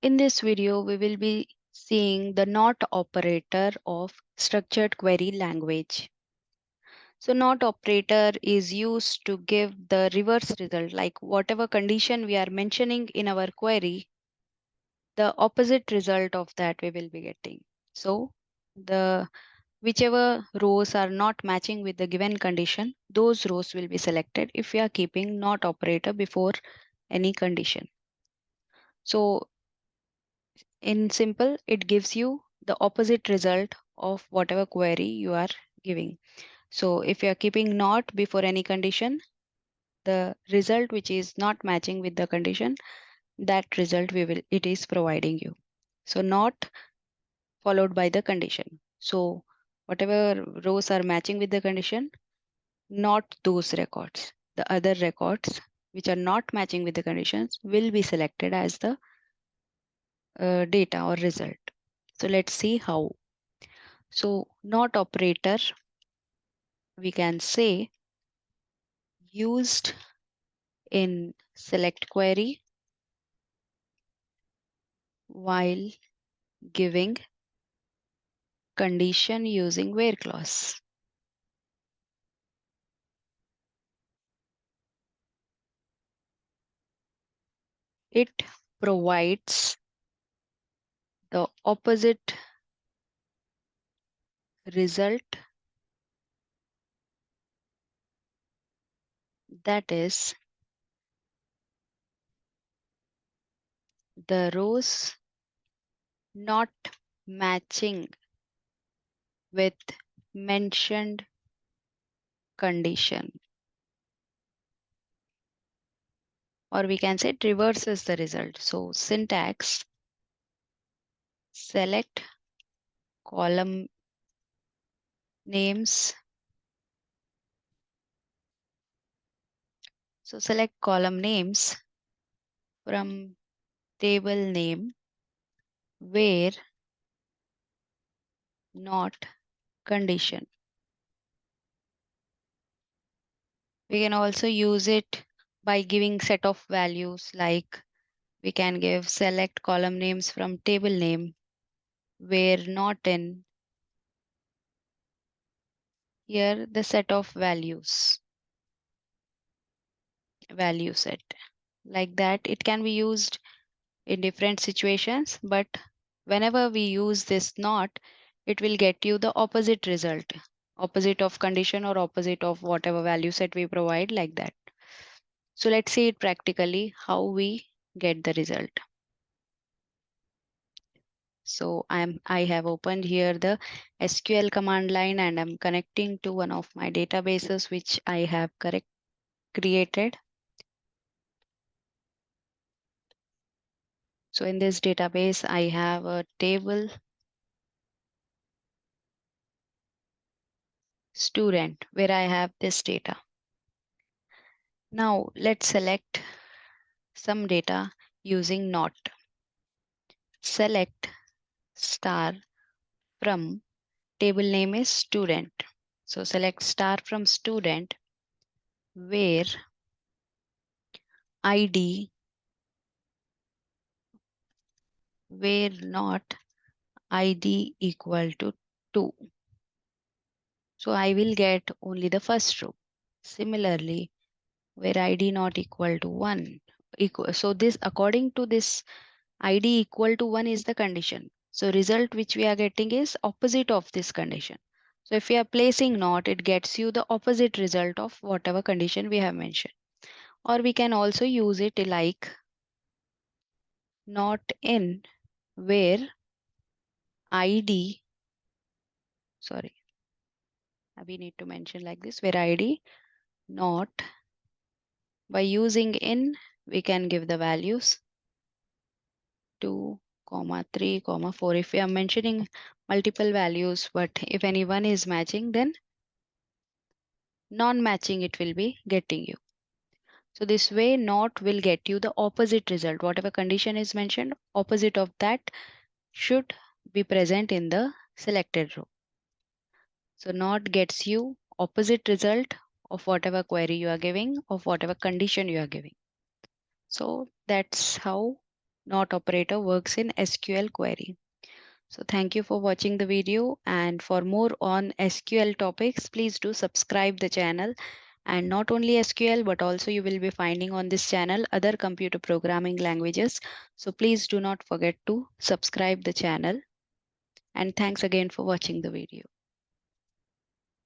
In this video, we will be seeing the not operator of structured query language. So not operator is used to give the reverse result, like whatever condition we are mentioning in our query, the opposite result of that we will be getting. So the whichever rows are not matching with the given condition, those rows will be selected if we are keeping not operator before any condition. So in simple, it gives you the opposite result of whatever query you are giving. So if you are keeping not before any condition, the result which is not matching with the condition, that result it is providing you. So not followed by the condition. So whatever rows are matching with the condition, not those records. The other records which are not matching with the conditions will be selected as the data or result. So let's see how. So not operator, we can say, used in select query while giving condition using where clause. It provides the opposite result, that is the rows not matching with mentioned condition, or we can say it reverses the result. So syntax, select column names. So select column names from table name where not condition. We can also use it by giving set of values, like we can give select column names from table name where not in. Here the set of values, value set. Like that, it can be used in different situations, but whenever we use this not, it will get you the opposite result, opposite of condition or opposite of whatever value set we provide, like that. So let's see it practically how we get the result. So I have opened here the SQL command line and I'm connecting to one of my databases which I have created. So in this database, I have a table student where I have this data. Now let's select some data using not. Select star from table name is student. So select star from student where ID, where not ID equal to 2. So I will get only the first row. Similarly, where ID not equal to 1. So this, according to this, ID equal to 1 is the condition. So result which we are getting is opposite of this condition. So if we are placing not, it gets you the opposite result of whatever condition we have mentioned. Or we can also use it like not in where ID, sorry, we need to mention like this, where ID not, by using in, we can give the values 2, 3, 4. If we are mentioning multiple values, but if any one is matching, then non-matching it will be getting you. So this way not will get you the opposite result. Whatever condition is mentioned, opposite of that should be present in the selected row. So not gets you opposite result of whatever query you are giving, of whatever condition you are giving. So that's how not operator works in SQL query. So thank you for watching the video, and for more on SQL topics, please do subscribe the channel. And not only SQL, but also you will be finding on this channel other computer programming languages. So please do not forget to subscribe the channel. And thanks again for watching the video.